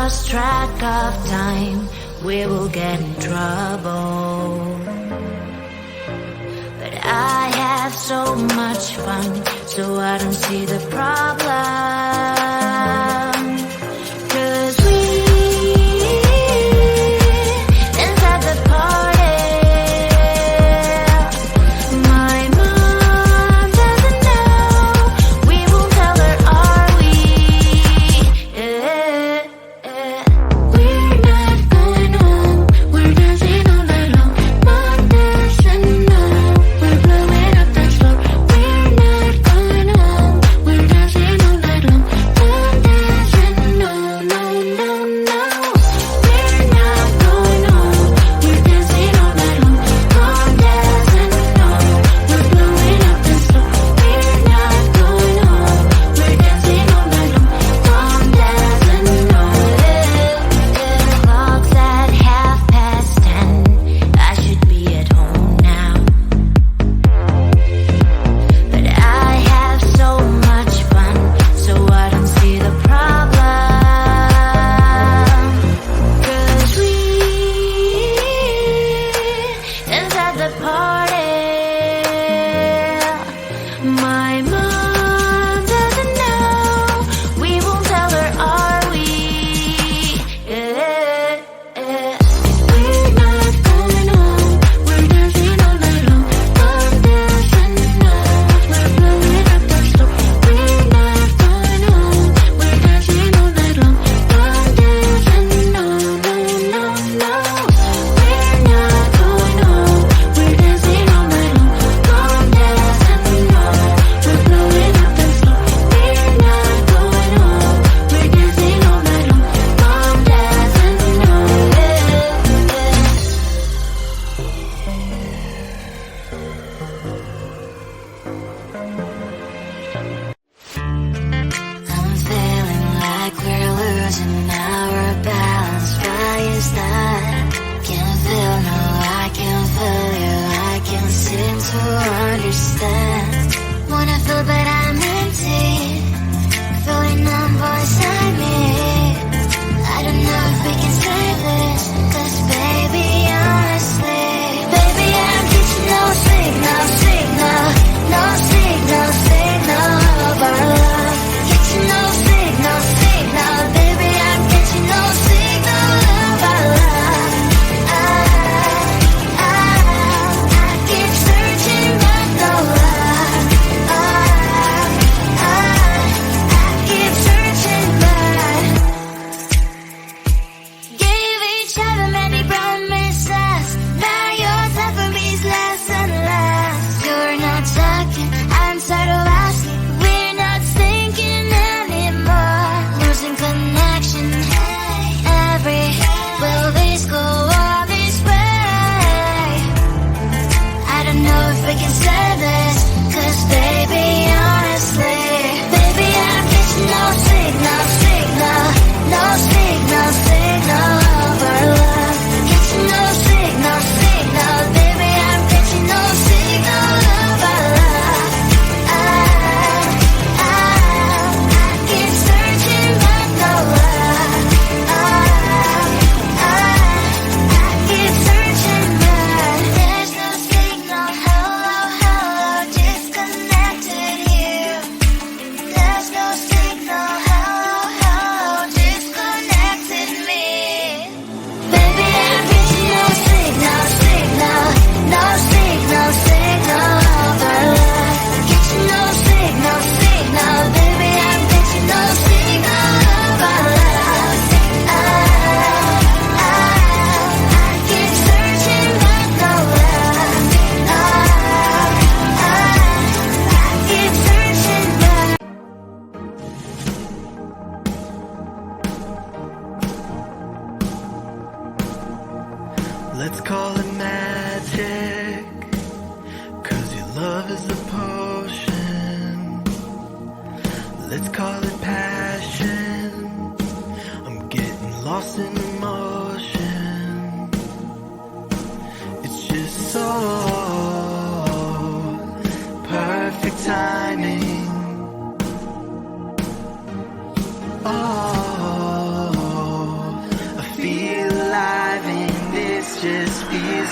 lost track of time, we will get in trouble. But I have so much fun, so I don't see the problem. 'Cause we inside the party, my mom doesn't know. We won't tell her, are we? We're not going home, we're dancing all night long. Mom doesn't know, we're blowing up the floor. We're not going home, we're dancing all night long.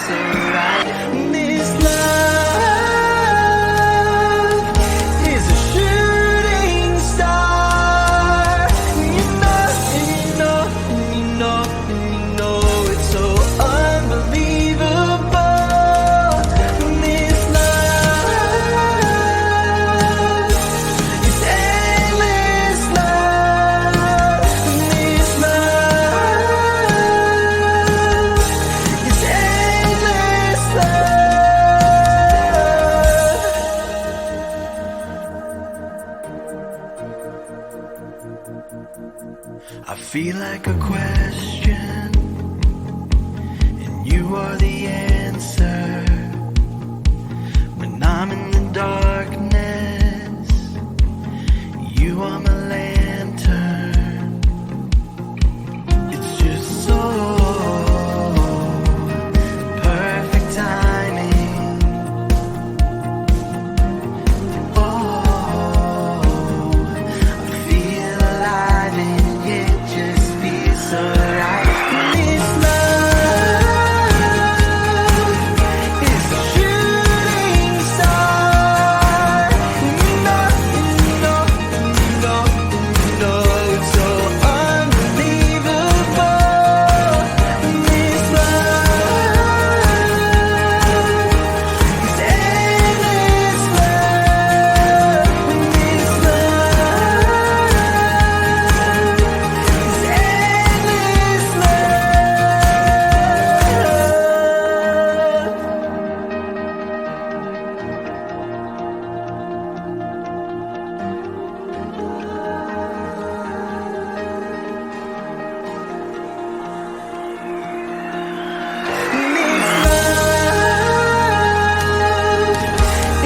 so right. This love is a shooting star. You know, it's so unbelievable. This love is endless love. This love is endless love. I feel like a question, and you are the answer. When I'm in the darkness, you are my lantern. It's just so perfect timing. Oh, I feel alive and it just feels so right. This love is a shooting star. It's so unbelievable. This love is endless love. This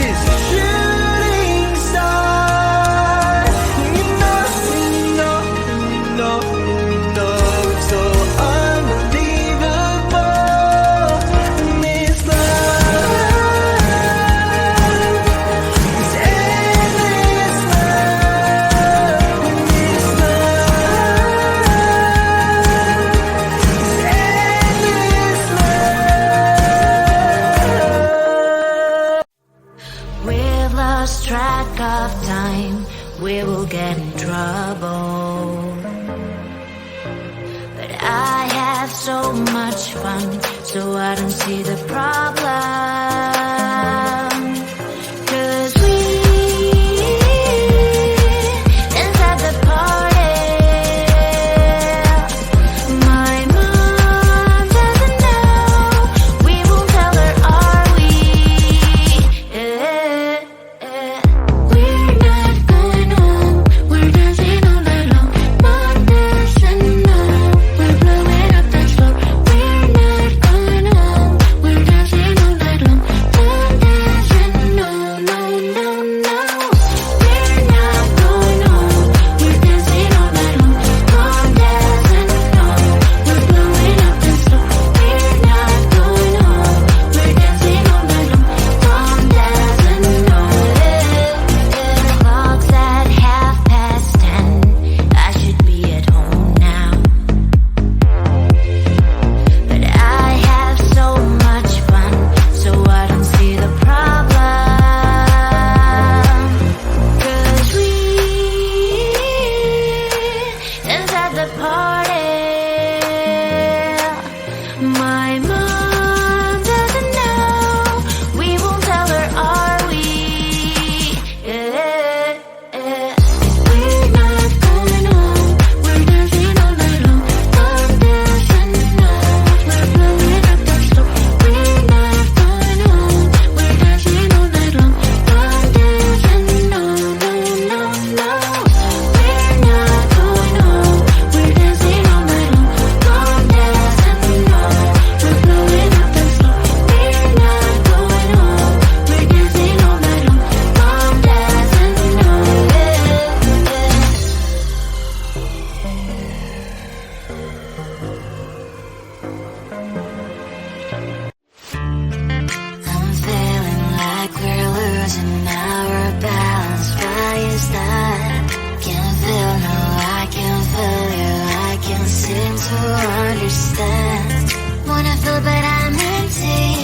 is a shooting star. It's so unbelievable. This love is endless love. This love is endless love. We've lost track of time, we will get in trouble. But I have so much fun, so I don't see the problem. 'Cause we inside the party. My mom doesn't know, we won't tell her, are we? We're not going home, we're dancing all night long. Mom doesn't know, we're blowing up the floor. We're not going home, we're dancing all night long. Mom doesn't know, no. We're not going home, we're dancing all night long. Mom doesn't know, we're blowing up the floor. We're not going home, we're dancing all night long. Mom doesn't know. Clock's at 10:30. I should be at home now, but I have so much fun, so I don't see the problem. 'Cause we inside the party. My mom doesn't know, we won't tell her, are we? We're not going home, we're dancing all night long. Mom doesn't know, we're blowing up the floor. We're not going home, we're dancing all night long. Mom doesn't know, no. We're not going home, we're dancing all night long. Mom doesn't know, we're blowing up the floor. We're not going home, we're dancing all night long. Mom doesn't know. I'm feeling like we're losing our balance. Why is that? Can't feel, no, I can't feel you. I can't seem to understand. Wanna feel but I'm empty.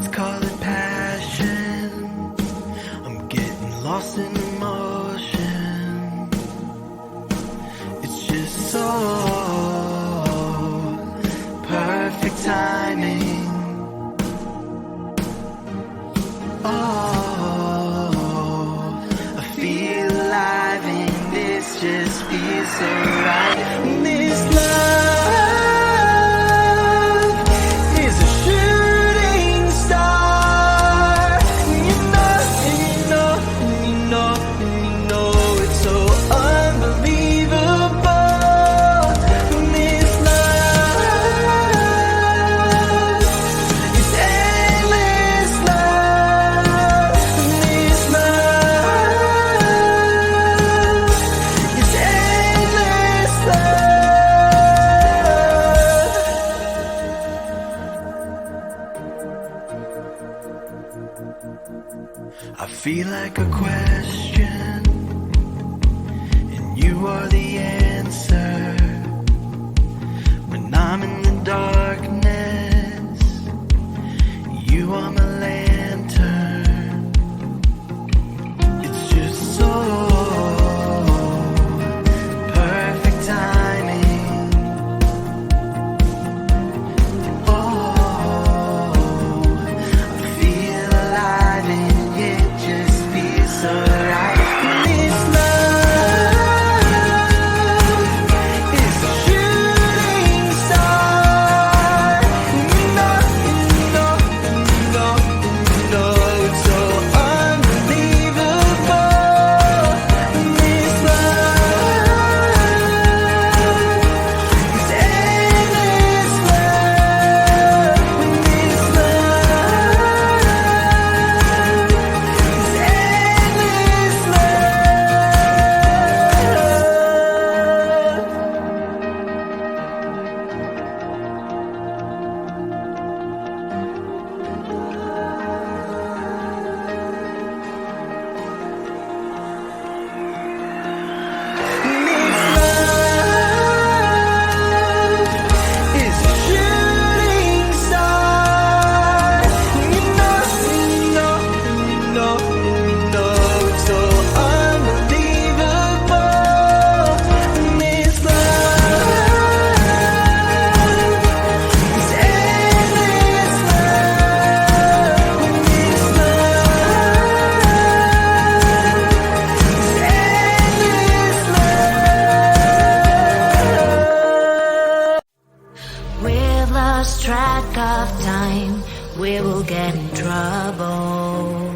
let's call it passion. I'm getting lost in emotion. It's just so perfect timing. Oh, I feel alive and this just feels so right. This love is a shooting star. You know, it's so unbelievable. This love is endless love. This love is endless love. I feel like a question, and you are the answer. When I'm in the darkness, you are my lantern. It's just so perfect timing. Oh, I feel alive and it just feels so right. This love is a shooting star. It's so unbelievable. This love is endless love. This We've lost track of time, we will get in trouble.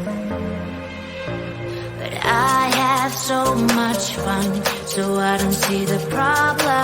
But I have so much fun, so I don't see the problem.